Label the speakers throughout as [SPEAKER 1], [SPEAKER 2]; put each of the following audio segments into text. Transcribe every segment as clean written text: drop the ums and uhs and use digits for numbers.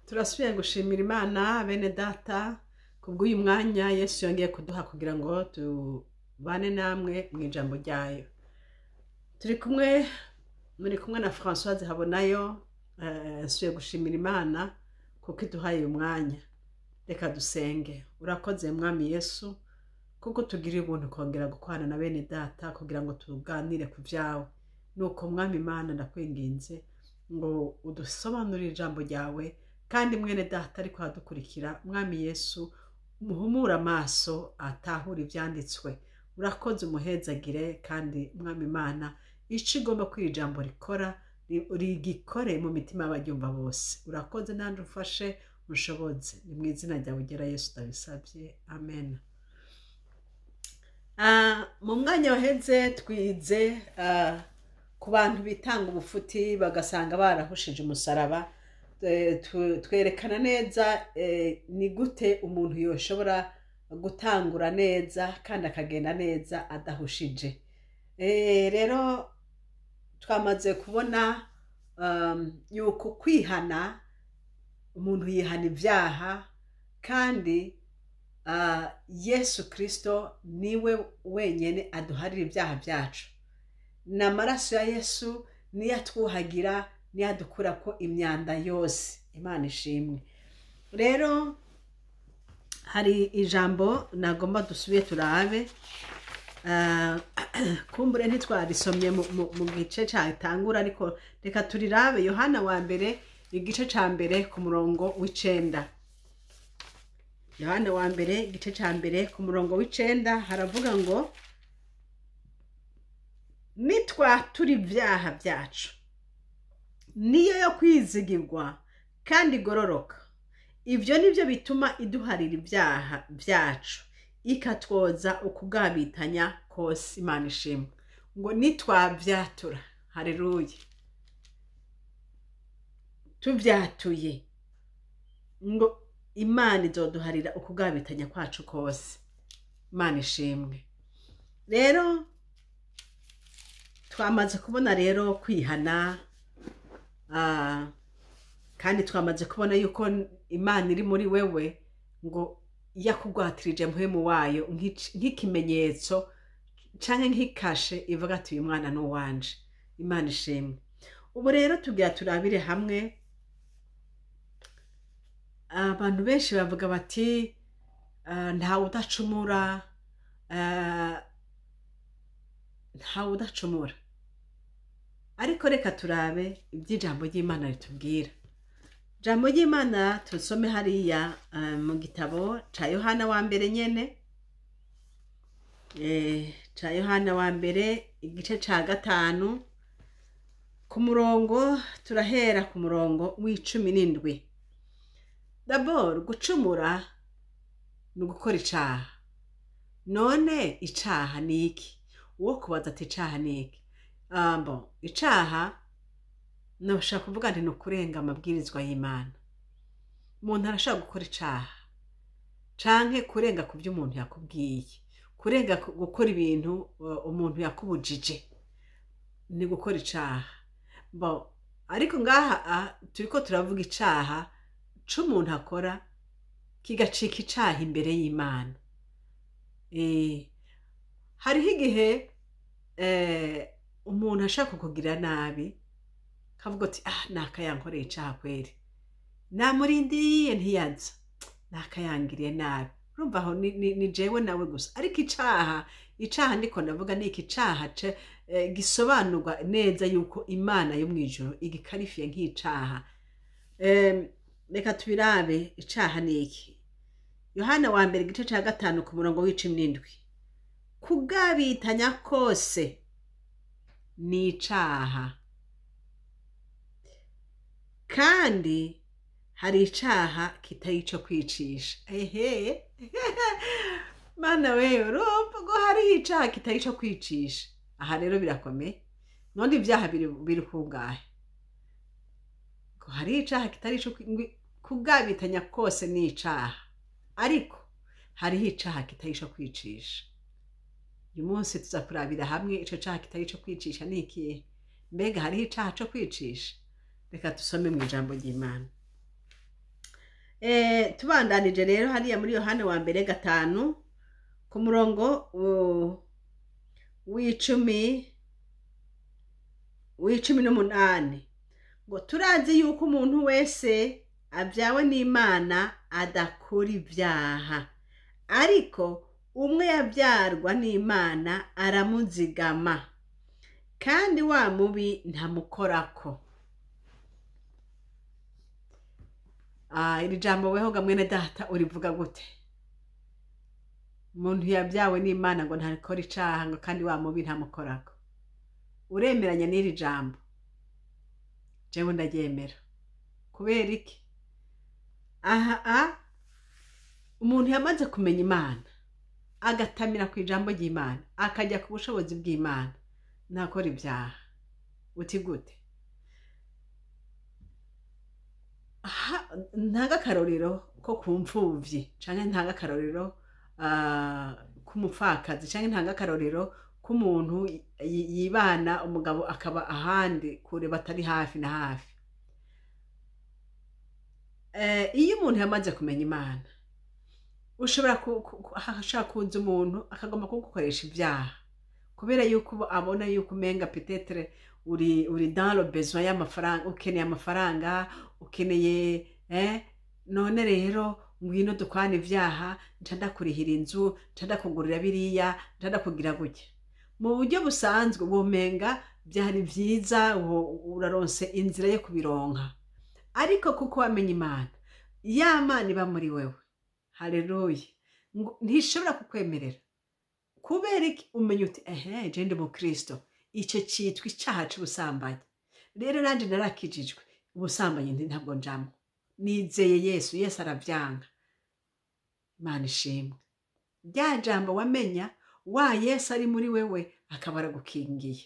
[SPEAKER 1] Turasubiye gushimira Imana bene data kubw'uyu mwanya Yesu yongeye kuduha kugira ngo tubane namwe mu ijambo ryayo. Muri kumwe na Françoise HABONAYO. Nsubiye gushimira Imana kuko iduhaye uyu mwanya. Reka dusenge. Urakoze mwami Yesu kuko tugiriye ubuntu kongera gukorana na bene data kugira ngo tuganire ku vyawe. Nuko mwami Imana ndakwinginze ngo udusobanurire ijambo ryawe, kandi mwene data ariko hadukurikira mwami Yesu muhumura amaso atahura ivyanditswe. Urakoze umuhezagire, kandi mwami Imana ico igomba kwira ijambo rikora rigikore mu mitima y'abaryumva bose. Urakoze nanje ufashe mushoboze, ni mu izina ryawe ugera Yesu ndabisabye, amen. Mu mwanya waheze twize ku bantu bitanga ubufuti bagasanga barahushije umusaraba. Twerekana neza ni gute umuntu yoshobora gutangura neza kandi akagenda neza adahushije. Rero twamaze kubona yuko kwihana, umuntu yihana ivyaha, kandi Yesu Kristo niwe wenyene aduharira ivyaha vyacu. N'amaraso ya Yesu niyo atwuhagira, niyo adukurako imyanda yose. Imana ishimwe. Rero hari ijambo nagomba dusubiye turabe. Kumbure ntitwarisomye mu gice cyatangura, ariko reka turirabe. Yohana wa mbere igice ca mbere ku murongo w'9. Yohana wa mbere igice ca mbere ku murongo w'9 haravuga ngo nitwatura ivyaha vyacu niyo yo kwizigirwa kandi igororoka. Ivyo nivyo bituma iduharira ivyaha vyacu ikatwoza ukugabitanya kose. Imana ishimwe. Ngo nitwavyatura, haleluya, tuvyatuye, ngo Imana izoduharira ukugabitanya kwacu kose. Imana ishimwe. Rero twamaze kubona rero kwihana, kandi twamaze kubona yuko Imana iri muri wewe, ngo yakugwatirije Mpwemu wayo nk'ikimenyetso canke nk'ikashe ivuga ati uyu mwana ni uwanje. Imana ishimwe. Ubu rero tugira turabire hamwe. Abantu benshi bavuga bati ntawe udacumura, ntawe udacumura. Ariko reka turabe iby'ijambo ry'Imana ritubwira. Ijambo ry'Imana tusome hariya mu gitabo ca Yohana wa mbere nyene, ca Yohana wa mbere igice ca 5 ku murongo, turahera ku murongo w'17. D'abord, gucumura ni ugukora icaha. None icaha ni iki? Uwo kubaza ati icaha ni iki? Icaha noshaka kuvuga nti nukurenga amabwirizwa y'Imana. Umuntu arashaka gukora icaha canke kurenga ku byo umuntu yakubwiye, kurenga gukora ibintu umuntu yakubujije, ni gukora icaha. Ariko ngaha turiko turavuga icaha c'umuntu akora kigacika icaha imbere y'Imana. Hariho igihe umuntu ashaka kukugira nabi, kavuga ati nakayankoreye icaha kweri, namurindiriye ntiyaza, nakayangiriye nabi. Urumva aho ni jewe nawe gusa. Ariko icaha ndiko ndavuga ni iki caha gisobanurwa neza yuko Imana yo mwijuru igikarifiye nk'icaha. Reka tubirabe icaha ni iki. Yohana wa mbere igice ca 5 ku murongo w'17. Kugabitanya kose ni icaha, kandi hari icaha kitari ico kwicisha. Mana wewe, urumva ngo hari icaha kitari ico kwicisha. Aha rero birakomeye. None ivyaha biri kungahe? Ko hari icaha kitari ico kugabitanya kose ni icaha, ariko hariho icaha kitari ico kwicisha. Uyu munsi tuza kurabira hamwe ico caha kitari ico kwicisha ni ikihe. Mbega hariho icaha co kwicisha? Reka dusome mu ijambo ry'Imana. tubandanije rero hariya muri Yohana wa mbere 5 ku murongo w'icumi n'umunani ngo turazi yuko umuntu wese abyawe n'Imana adakora ivyaha, ariko umwe yabyarwa n'Imana aramuzigama, kandi wa mubi ntamukorako. Iri jambo weho gamwene data urivuga gute? Umuntu yabyawe n'Imana ngo ntakora icaha ngo kandi wa mubi ntamukorako. Uremeranya n'iri jambo? Jewe ndaryemera. Kubera iki? Umuntu yamaze kumenya Imana agatamira ku ijambo ry'Imana akajya ku bushobozi bw'Imana ntakora ibyaha. Uti gute? Ntaga karorero ko kumfuvyi canke ntaga karorero kumupfakazi canke ntaga karorero k'umuntu yibana umugabo akaba ahandi kure batari hafi na hafi. Iyo umuntu yamaze kumenya Imana ushobora kuza umuntu akagomba kugukoresha ibyaha kubera yuko abona yuko umenga peut-être uri dans le besoin y'amafaranga, ukeneye amafaranga, ukeneye none rero ngwino dukwana ivyaha, ncandakurihira inzu, ncandakugurira biriya, ncandakugira gutya. Mu buryo busanzwe womenga byari vyiza uraronse inzira yo kubironka, ariko kuko wamenye Imana, ya Mana iba muri wewe, haleluya, ntishobora kukwemerera. Kubera iki? Umenye uti je ndi mu Kristo, ico citwa icaha c'ubusambanyi. Rero nanje narakijijwe, ubusambanyi ntabwo njamwo, nizeye Yesu, Yesu aravyanga. Imana ishimwe. Rya jambo wamenya wa Yesu ari muri wewe akaba aragukingiye.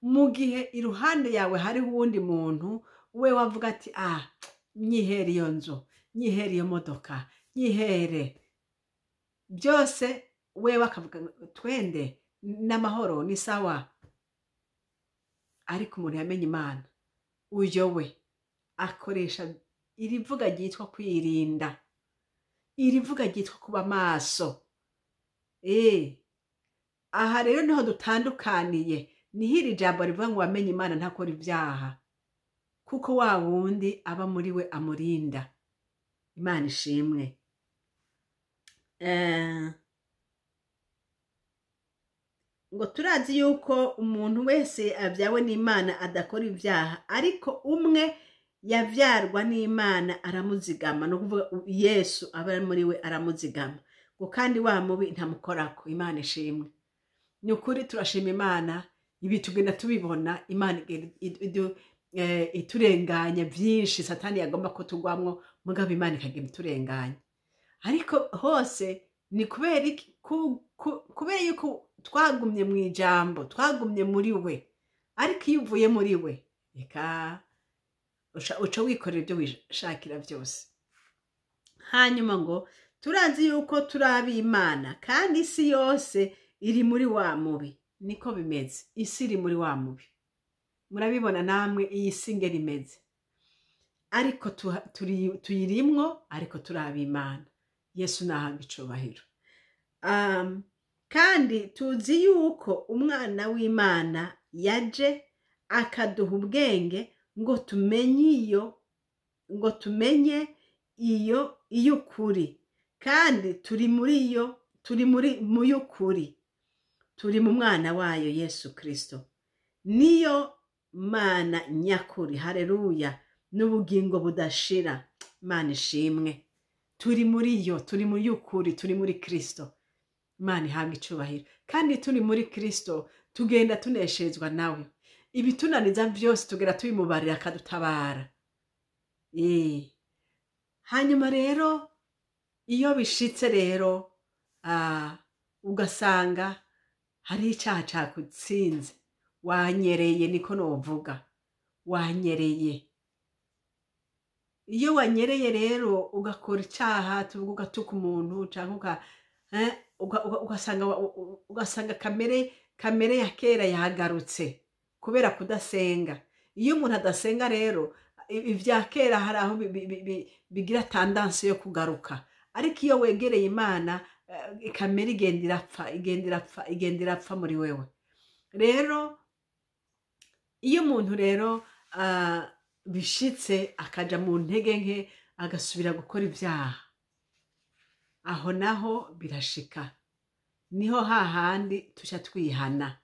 [SPEAKER 1] Mu gihe iruhande yawe hari uwundi muntu we wavuga ati nyihere iyo nzu, nyihere iyo modoka, nyihere byose, we wakavuga twende n'amahoro ni sawa. Ariko umuntu yamenye Imana, uyo we akoresha irivuga ryitwa kwirinda, irivuga ryitwa kuba maso. Aha rero niho dutandukaniye, niho iri jambo rivuga ngo wamenye Imana ntakora ivyaha, kuko wa wundi aba muri we amurinda. Imana ishimwe. Ngo turazi yuko umuntu wese abyawe n'Imana adakora ivyaha, ariko umwe yavyarwa n'Imana aramuzigama, no kuvuga Yesu aba muri we aramuzigama, ngo kandi wa mubi ntamukorako. Imana ishimwe. Ni ukuri turashima Imana, ibi tugenda tubibona Imana iturenganya byinshi satani yagomba ko tugwamwo, mugabo Imana ikagenda iturenganya. Ariko hose ni kubera iki? Kubera yuko twagumye mu ijambo, twagumye muri we. Ariko iyo uvuye muri we, reka uca wikorera ibyo wishakira byose. Hanyuma ngo turazi yuko turabi Imana, kandi isi yose iri muri wa mubi. Niko bimeze, isi iri muri wa mubi. Murabibona namwe iyi si ngeri imeze. Ariko tuyirimwo, ariko turabi Imana. Yesu nahabwa icubahiro. Kandi tuzi yuko umwana w'Imana yaje akaduha ubwenge ngo tumenye iyo kuri, kandi turi mu y'ukuri, turi mu mwana wayo Yesu Kristo, niyo Mana nyakuri. Haleluya. N'ubugingo budashira. Imana ishimwe. Turi muri yo, turi mu y'ukuri, turi muri Kristo. Imana ihabwa icubahiro. Kandi turi muri Kristo tugenda tuneshezwa nawe. Ibitunaniza byose tugera tubimubarira akadutabara. Hanyuma rero iyo bishitse rero ugasanga hari icyaha cyakutsinze, wanyereye, niko novuga, wanyereye. Iyo wanyereye rero ugakora icyaha, tuvuga ugatuka umuntu cyangwa ugasanga kamere ya kera yagarutse kubera kudasenga. Iyo umuntu adasenga rero ivya kera hari aho bigira tendance yo kugaruka, ariko iyo wegereye Imana kamere igenda irapfa muri wewe. Rero iyo umuntu rero bishitse akaja mu ntege nke agasubira gukora ivyaha, aho naho birashika, niho hahandi tuca twihana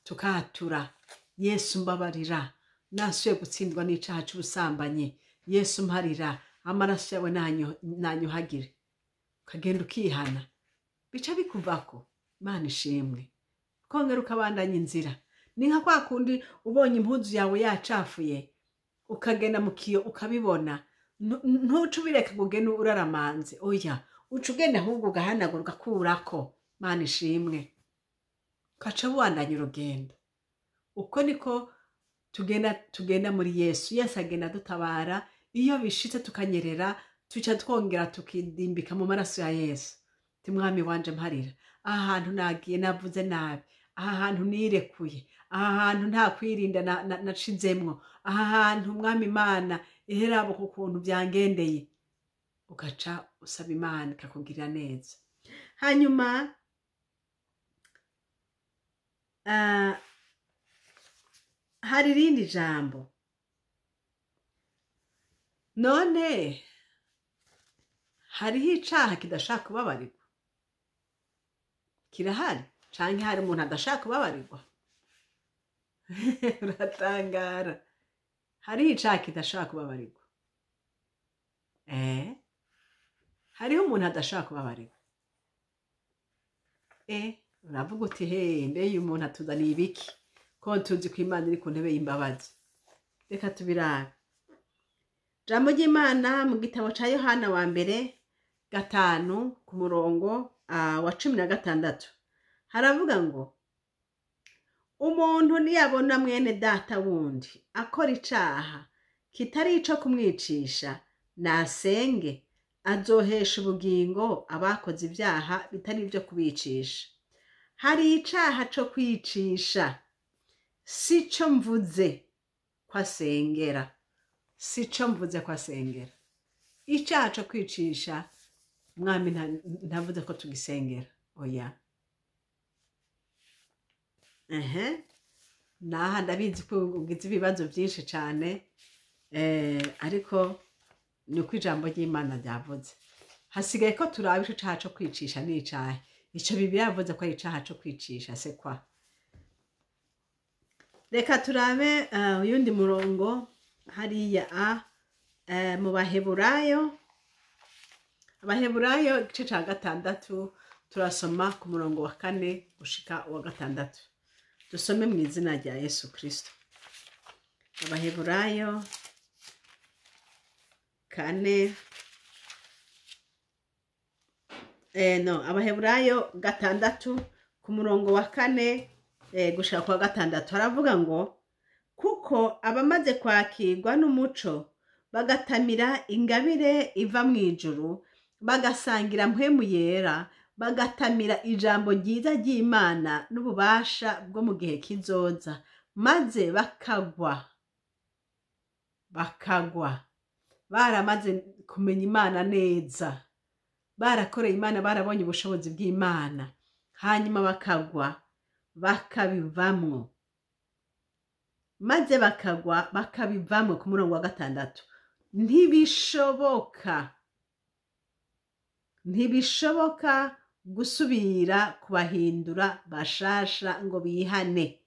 [SPEAKER 1] tukatura, Yesu mbabarira, nasuye gutsindwa n'icaha c'ubusambanyi, Yesu mparira, amaraso yawe nanyuhagire, ukagenda ukihana, bica bikuvako. Imana ishimwe, kongera ukabandanya inzira. Ni nka kwa kundi ubonye impuzu yawe yacafuye ukagenda mu kiyo ukabibona, ntuce ubireka kugenda uraramanze, oya uca ugenda ahubwo ugahanagura ugakurako. Imana ishimwe, ukaca ubandanya urugendo. Uko niko tugenda muri Yesu. Yesu agenda dutabara. Iyo bishitse tukanyerera tuca twongera tukidimbika mu maraso ya Yesu. Ti mwami wanje mparira, aha hantu nagiye navuze nabi, aha hantu nirekuye, aha hantu nta kwirinda nacizemwo, aha hantu mwami Imana iherabo ku kuntu byangendeye. Ugaca usaba Imana ikakugirira neza. Hanyuma hari irindi jambo, none hariho icaha kidashaka kubabarirwa? Kirahari canke hari umuntu adashaka kubabarirwa? Uratangara, hariho icaha kidashaka kubabarirwa. Hariho umuntu adashaka kubabarirwa. Uravuga uti mbe uyu muntu atuzaniye ibiki ko tuzi ko Imana iri ku ntebe y'imbabazi? Reka tubirabe. Ijambo ry'Imana mu gitabo ca Yohana wa mbere 5 ku murongo wa 16 haravuga ngo, umuntu niyabona mwene data wundi akora icaha kitari ico kumwicisha, nasenge, azohesha ubugingo abakoze ivyaha bitari ivyo kubicisha. Hari icaha co kwicisha, sico mvuze kwasengera, sico mvuze kwasengera. Icaha co kwicisha mwami ntavuze ko tugisengera, oya. Naha ndabizi ko ugize ibibazo byinshi cyane, ariko ni uko ijambo ry'Imana ryavuze. Hasigaye ko turaba ico caha co kwicisha n'icaha. Ico Bibiliya yavuze ko ari icaha co kwicisha, se kwa. Reka turabe uyundi murongo hariya mu Baheburayo. Abaheburayo igice ca 6 turasoma ku murongo wa 4 gushika wa 6. Dusome mu izina rya Yesu Kristo. Abaheburayo 4 Abaheburayo 6 ku murongo wa 4 gushika kwa 6 haravuga ngo, kuko abamaze kwakirwa n'umuco bagatamira ingabire iva mu ijuru, bagasangira Mpwemu Yera, bagatamira ijambo ryiza ry'Imana n'ububasha bwo mu gihe kizoza, maze bakagwa baramaze kumenya Imana neza, barakoreye Imana, barabonye ubushobozi bw'Imana, hanyuma bakagwa bakabivamwo, maze bakagwa bakabivamwo. Ku murongo wa 6, ntibishoboka gusubira kubahindura bashasha ngo bihane,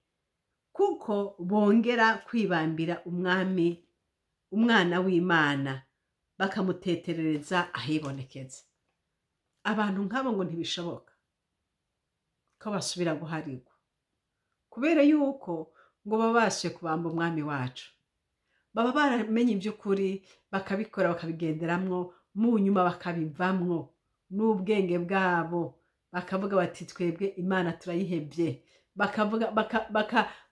[SPEAKER 1] kuko bongera kwibambira umwana w'Imana, bakamuteterereza ahibonekeza. Abantu nk'abo ngo ntibishoboka ko basubira guharigwa, kubera yuko ngo baba basuye kubamba umwami wacu, baba baramenye iby'ukuri, bakabikora bakabigenderamwo, mu nyuma bakabivamwo n'ubwenge bwabo, bakavuga bati twebwe Imana turayihebye,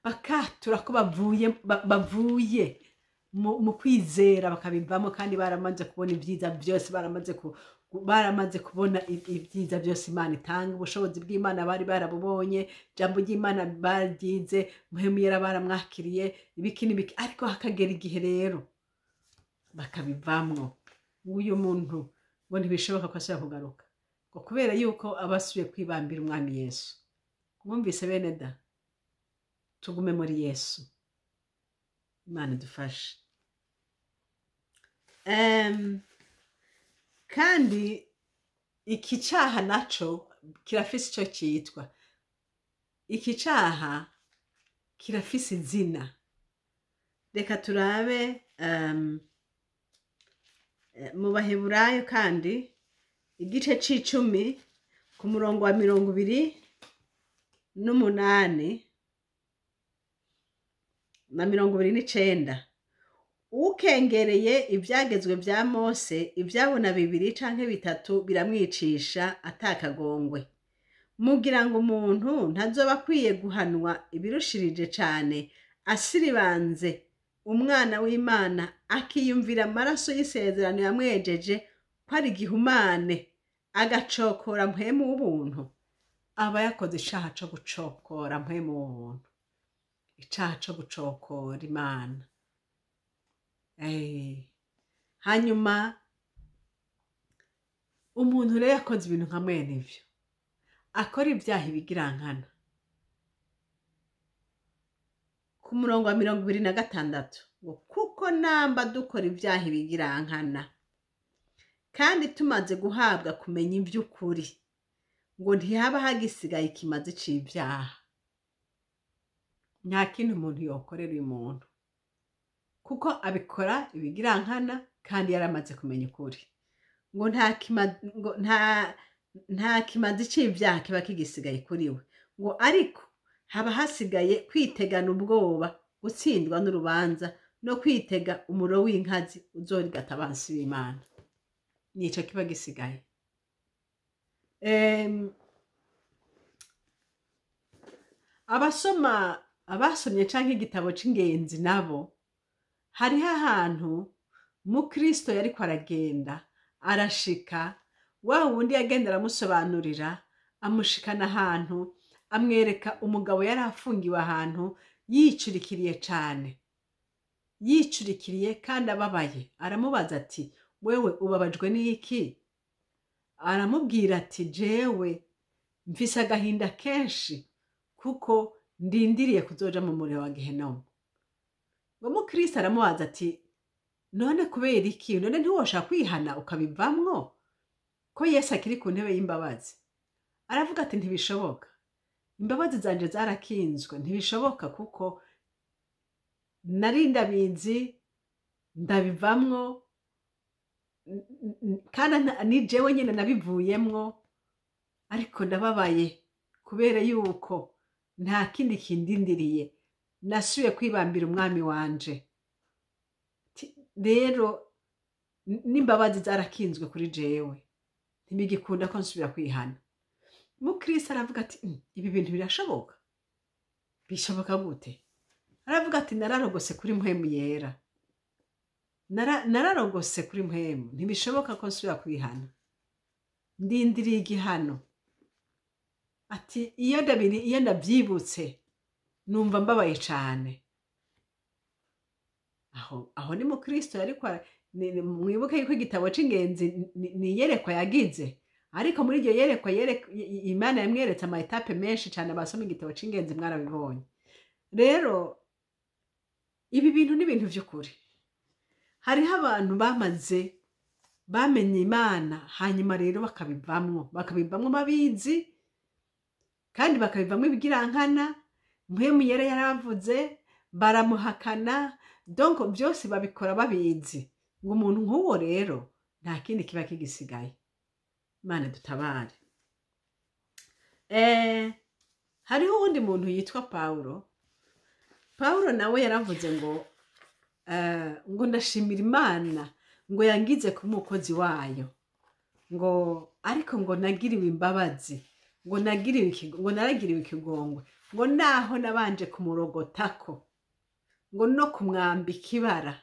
[SPEAKER 1] bakatura ko bavuye mu kwizera, bakabivamo, kandi baramaze kubona ibyiza byose, baramaze kubona ibyiza byose Imana itanga, ubushobozi bw'Imana bari barabubonye, ijambo ry'Imana baryize, Mpwemu Yera baramwakiriye, ibiki n'ibiki. Ariko hakagera igihe rero bakabivamwo. Uyu muntu ngo ntibishoboka ko asubira kugaruka, ngo kubera yuko abasubiye kwibambira umwami Yesu. Mwumvise bene da, tugume muri Yesu. Imana dufashe. Kandi iki cyaha naco kirafise ico cyitwa. Iki cyaha kirafise izina. Reka turabe mu Baheburayo kandi igice c'icumi ku murongo wa 28 na 29. Ukengereye ibyagezwe bya Mose, ibyabona 2 canke 3 biramwicisha atakagongwe. Mugira ngo umuntu ntazoba akwiye guhanwa ibirushirije cane, asiribanze umwana w'Imana akiyumvira amaraso y'isezerano yamwejeje ko ari igihumane, agacokora mpwemu w'ubuntu. Aba yakoze icaha co gucokora mpwemu w'ubuntu, icaha co gucokora Imana. Hanyuma umuntu rero yakoze ibintu nka mwene ivyo, akora ibyaha ibigirankana. Ku murongo wa 26 ngo kuko namba dukora ibyaha ibigirankana kandi tumaze guhabwa kumenya ivy'ukuri, ngo ntihaba hagisigaye ikimazi c'ivyaha. Nta kintu umuntu yokorera uyu muntu, kuko abikora ibigirankana kandi yaramaze kumenya ukuri. Ngo nta kimazi c'ivyaha kiba kigisigaye kuri we, ngo ariko haba hasigaye kwitegana ubwoba, gutsindwa n'urubanza, no kwitega umuro w'inkazi uzorigata abansi b'Imana. Nico kiba gisigaye. Abasomye canke igitabo c'ingenzi nabo, hariho ahantu mu Kristo yariko aragenda arashika, wa wundi yagenda aramusobanurira, amushikana ahantu, amwereka umugabo yari afungiwe ahantu yicurikiriye cane, yicurikiriye kandi ababaye. Aramubaza ati wewe ubabajwe n'iki? Aramubwira ati jewe mfise agahinda kenshi kuko ndindiriye kuzoja mu muriro wa gihenomu. Ngo mu Kristo aramubaza ati none kubera iki? None ntiwoshaka kwihana ukabivamwo ko Yesu akiri ku ntebe y'imbabazi? Aravuga ati ntibishoboka, imbabazi zanje zarakinzwe, ntibishoboka kuko nari ndabizi ndabivamwo, kandi ni jewe nyene nabivuyemwo, ariko ndababaye kubera yuko nta kindi kindindiriye, nasubiye kwibambira umwami wanje. Rero n'imbabazi zarakinzwe kuri jewe, ntibigikunda ko nsubira kwihana. Mu Kristo aravuga ati ibi bintu birashoboka? Bishoboka gute? Aravuga ati nararogose kuri Mpwemu Yera, nararogose kuri Mpwemu, ntibishoboka ko nsubira kwihana, ndindiriye igihano. Ati iyo ndavyibutse numva mbabaye cane. Aho ni mu Kristo yariko. Mwibuke yuko igitabo c'ingenzi ni yerekwa yagize, ariko muri iryo yerekwa Imana yamweretse ama etape menshi cane. Abasoma igitabo c'ingenzi mwarabibonye. Rero ibi bintu ni ibintu vy'ukuri. Hariho abantu bamenye Imana, hanyuma rero bakabivamwo babizi, kandi bakabivamwo ibigirankana. Mpwemu Yera yaravuze, baramuhakana, donc byose babikora babizi. Ngo umuntu nk'uwo rero nta kindi kiba kigisigaye. Imana dutabare. Hariho uwundi muntu yitwa Paulo nawe yaravuze ngo ndashimira Imana ngo yangize ku mukozi wayo, ngo ariko ngo nagiriwe imbabazi, ngo naragiriwe ikigongwe, ngo naho nabanje kumurogotako, ngo no kumwambika ibara.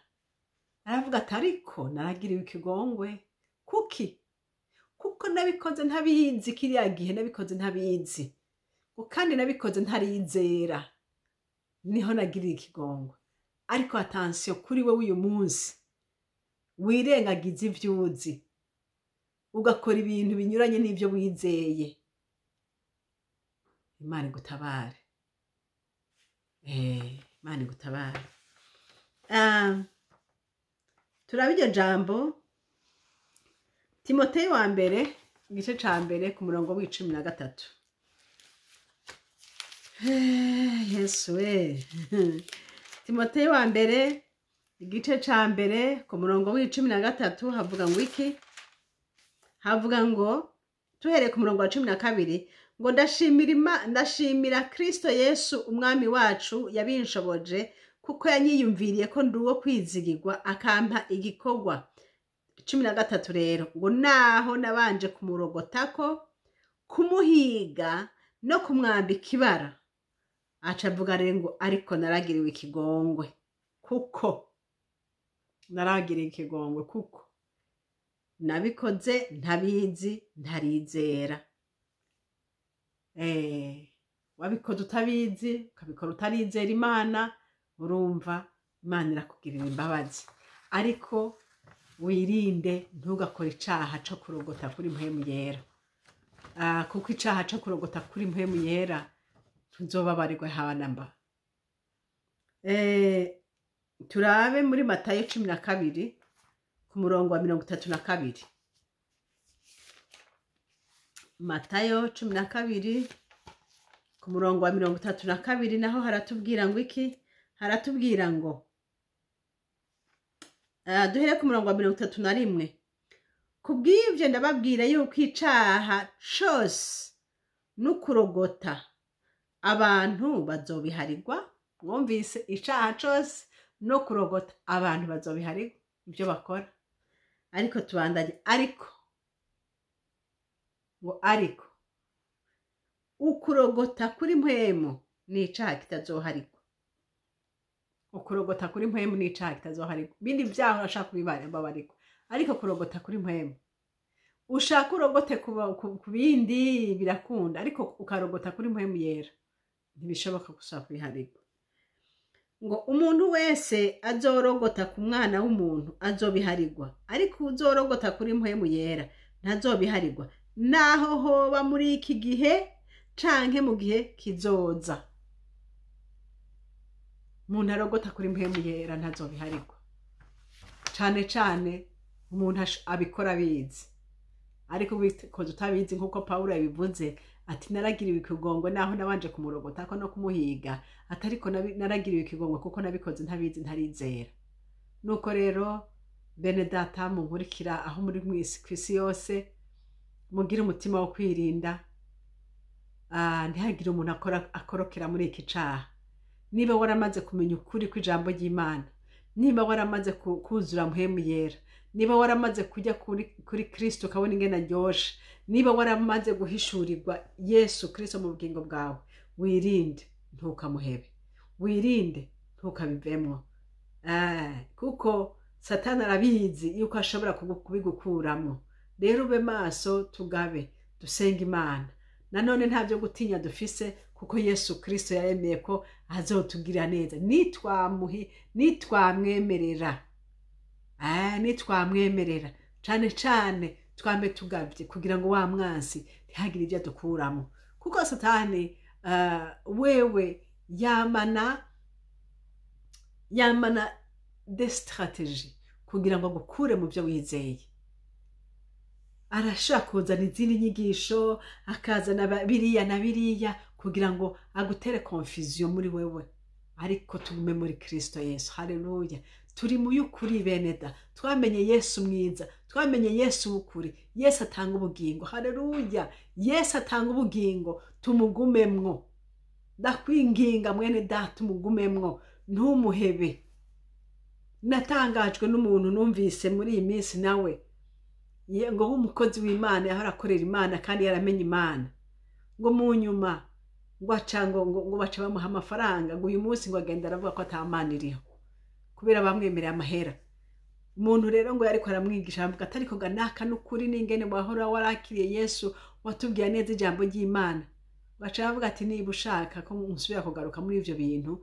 [SPEAKER 1] Aravuga ati ariko naragiriwe ikigongwe kuko nabikoze ntabizi. Kiriya gihe nabikoze ntabizi, ngo kandi nabikoze ntarizera, niho nagiriye ikigongwe. Ariko attention kuri we uyu munsi, wirengagiza ivyuzi ugakora ibintu binyuranye n'ivyo wizeye. Imana igutabare. Imana igutabare. Turaba iryo jambo Timoteyo wa mbere igice ca mbere ku murongo w'13. Yesu we. Timoteyo wa mbere igice ca mbere ku murongo w'13 havuga ngo iki? Havuga ngo tuhere ku murongo wa 12 ngo ndashimira Kristo Yesu umwami wacu yabinshoboje kuko yanyiyumviriye ko nduwo kwizigirwa akampa igikorwa. 13 rero ngo naho nabanje kumurogotako kumuhiga no kumwambika ibara. Aca avuga rero ngo ariko naragiriwe ikigongwe kuko nabikoze ntabizi ntarizera. Wabikoze utabizi ukabikora utarizera Imana, urumva Imana irakugirira imbabazi. Ariko wirinde ntugakore icaha co kurogota kuri Mpwemu Yera. Kuko icaha co kurogota kuri Mpwemu Yera tuzobabarirwa habanamba. Turabe muri Matayo 12 ku murongo wa 32. Matayo 12 ku murongo wa 32 naho haratubwira ngo iki? Haratubwira ngo duhere ku murongo wa 31. Kubw'ivyo ndababwira yuko icaha cose n'ukurogota abantu bazobiharigwa. Mwumvise, icaha cose no kurogota abantu bazobiharigwa ibyo bakora. Ariko tubandanye, ariko ukurogota kuri Mpwemu ni icaha kitazoharigwa. Ukurogota kuri Mpwemu ni icaha kitazoharigwa. Bindi vyaho urashaka kubibarirwa, ariko kurogota kuri Mpwemu, ushaka urogote ku bindi birakunda, ariko ukarogota kuri Mpwemu Yera ntibishoboka gusaba kubiharigwa. Ngo umuntu wese azorogota ku mwana w'umuntu azobiharigwa, ariko uzorogota kuri Mpwemu Yera ntazobiharigwa, naho hoba muri iki gihe canke mu gihe kizoza. Umuntu arogota kuri Mpwemu Yera ntazobiharigwa, cane cane umuntu abikora abizi. Ariko bikoze utabizi nkuko Pawulo yabivuze ati naragiriwe ikigongwe naho nabanje kumurogota ko no kumuhiga, atariko naragiriwe ikigongwe kuko nabikoze ntabizi ntarizera. Nuko rero bene data munkurikira aho muri kw'isi yose, mugira umutima wo kwirinda, ntihagire umuntu akorokera muri iki caha. Niba waramaze kumenya ukuri kw'ijambo ry'Imana, niba waramaze kuzura Mpwemu Yera, niba waramaze kujya kuri Kristo ukabona ingene aryoshe, niba waramaze guhishurirwa Yesu Kristo mu bugingo bwawe, wirinde ntukamuhebe, wirinde ntukabivemwo. Kuko Satani arabizi yuko ashobora kubigukuramwo. Rero ube maso, tugabe, dusenga Imana. Nanone nta byo gutinya dufise kuko Yesu Kristo yaremeye ko azotugirira neza nitwamwemerera. Nitwamwemerera cane cane twambe tugavye kugira ngo wa mwansi ntihagire ibyo dukuramo. Kuko Satani wewe yamana de strategie kugira ngo agukure mu byo wizeye. Arashaka kuzana izindi nyigisho, akazana biriya na biriya kugira ngo agutere confusion muri wewe. Ariko tugume muri Kristo Yesu. Haleluya. Turi mu y'ukuri beneda, twamenye Yesu mwiza, twamenye Yesu w'ukuri. Yesu atanga ubugingo. Haleluya. Yesu atanga ubugingo, tumugumemwo. Ndakwinginga mwene data, tumugumemwo, ntumuhebe. Natangajwe n'umuntu numvise muri iyi minsi nawe ngo umukozi w'Imana yahora akorera Imana kandi yaramenye Imana, ngo mu nyuma ngo baca bamuha amafaranga, ngo uyu munsi ngo agenda aravuga ko atamana iriho kubera bamwemereye amahera. Umuntu rero ngo yariko aramwigisha avuga ati ariko ganaka n'ukuri n'ingene wahora warakiriye Yesu watubwiye neza ijambo ry'Imana. Baca bavuga ati niba ushaka ko musubira kugaruka muri ivyo bintu,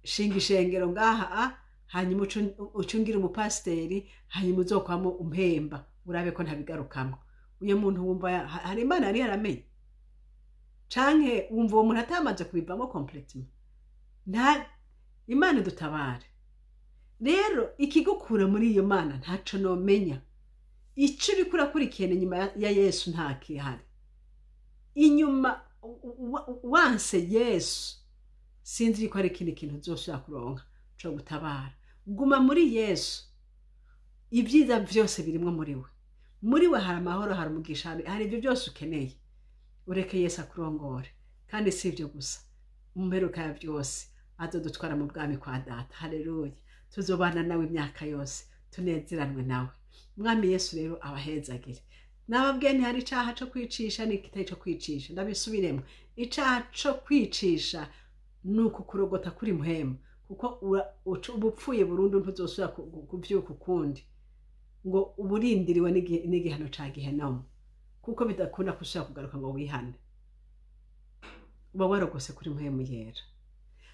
[SPEAKER 1] shinga ishengero ngaha hanyuma ucungira umupasiteri hanyuma uzokwamo umpemba urabe ko ntabigarukamo. Uyo muntu wumva hari Imana yari yaramenye canke wumva uwo muntu atamaze kubivamo completely. Nta Imana dutabare. Rero ikigukura muri iyo Mana ntaco nomenya. Ico uriko urakurikirana inyuma ya Yesu nta kihari. Inyuma wanse Yesu sinzi ko ari ikindi kintu uzosubira kuronka co gutabara. Guma muri Yesu. Ibyiza vyose birimwo muri we. Muri we hari amahoro, hari umugisha, hari ibyo byose ukeneye. Ureke Yesu akurongore. Kandi si ibyo gusa. Umperuka ya byose azodutwara mu bwami kwa Data. Haleluya. Tuzobana nawe imyaka yose. Tunezeranwe nawe. Mwami Yesu rero abahezagire. Nababwiye nti hari icaha co kwicisha n'ikitari co kwicisha. Ndabisubiremo. Icaha co kwicisha nuko kurogota kuri Mpwemu. Kuko ubupfuye burundu ntuzosubira kuvyuka ukundi. Ngo uburindiriwe n'igihano ca gihano. Kuko bidakunda kusubira kugaruka ngo wihane. Uba warogose kuri Mpwemu Yera.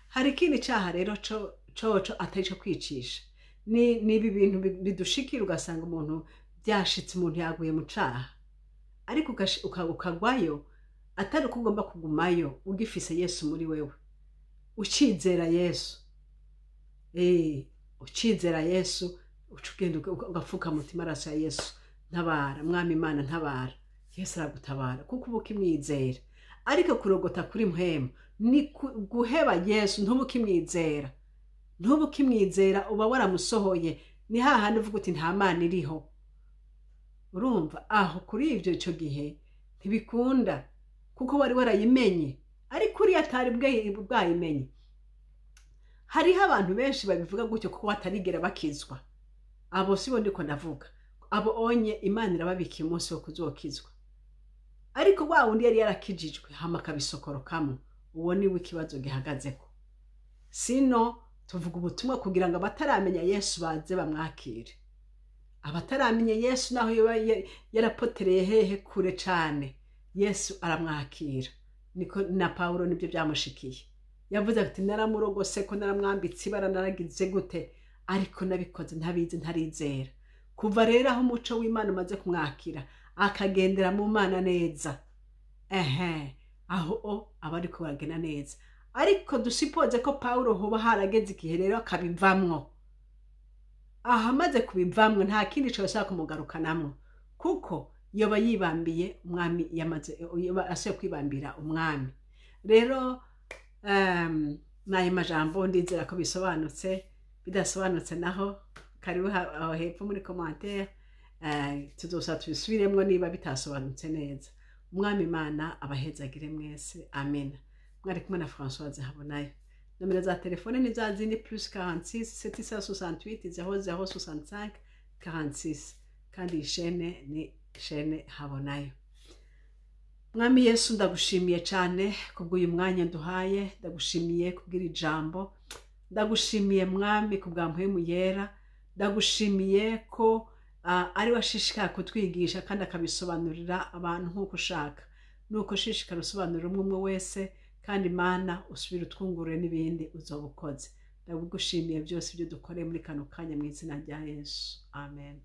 [SPEAKER 1] Hari ikindi caha rero coco atari co kwicisha. Nibi bintu bidushikira ugasanga umuntu byashitse umuntu yaguye mu caha. Ariko ukagwayo atari uko ugomba kugumayo ugifise Yesu muri wewe. Ucizera Yesu. Ucizera Yesu ucugenda ugafuka mutima araso ya Yesu. Ntabara mwami Imana ntabara. Yesu aragutabara kuko uba ukimwizera. Ariko kurogota kuri Mpwemu ni guheba Yesu ntuba ukimwizera. Ntuba ukimwizera uba waramusohoye. Ni hahandi uvuga uti nta Mana iriho. Urumva aho kuri ivyo ico gihe ntibikunda kuko wari warayimenye. Ariko uri atari bwayimenye. Hariho abantu benshi babivuga gutyo kuko batarigera bakizwa. Abo sibo ndiko ndavuga. Abo onye Imana irababika umunsi wo kuzokizwa. Ariko wa wundi yari yarakijijwe hama kabisokorokamo. Uwo ni w'ikibazo gihagazeko. Sino tuvuga ubutumwa kugira ngo abataramenya Yesu baze bamwakire. Abataramenya Yesu naho yarapotereye hehe kure cane. Yesu aramwakira. Niko na Paulo nibyo byamushikiye. Yavuze ati naramurogose ko naramwambitse ibara naragize gute ariko nabikoze ntabizi ntarizera. Kuva rero aho umuco w'Imana umaze kumwakira akagendera mu Mana neza. Aho abariko baragena neza. Ariko dusipoze ko Paulo hoba harageze igihe rero akabivamwo. Aha amaze kubivamwo nta kindi cyose kumugarukanamwo kuko yoba yibambiye umwami yamaze asuye kwibambira umwami. Rero naye majambo ndizera ko bisobanutse. Bidasobanutse naho karibu aho hepfo muri commentaire tuzosa tubisubiremwo niba bitasobanutse neza. Umwami Imana abahezagire mwese. Amen. Mwari kumwe na Françoise HABONAYO. Nomero za telefone ni za zindi +46 768 0065 46 kandi chaine ni chaine HABONAYO. Mwami Yesu ndagushimiye cyane kubw'uyu mwanya nduhaye. Ndagushimiye kubw'ira ijambo. Ndagushimiye mwami kubwa Mpwemu Yera. Ndagushimiye ko ari washishikara kutwigisha kandi akabisobanurira abantu nkuko ushaka. Nuko shishikara usobanurira umwe wese kandi Mana usubira utwungurire n'ibindi uzobukoze. Ndagushimiye byose ibyo dukoreye muri kano kanya mu izina rya Yesu. Amen.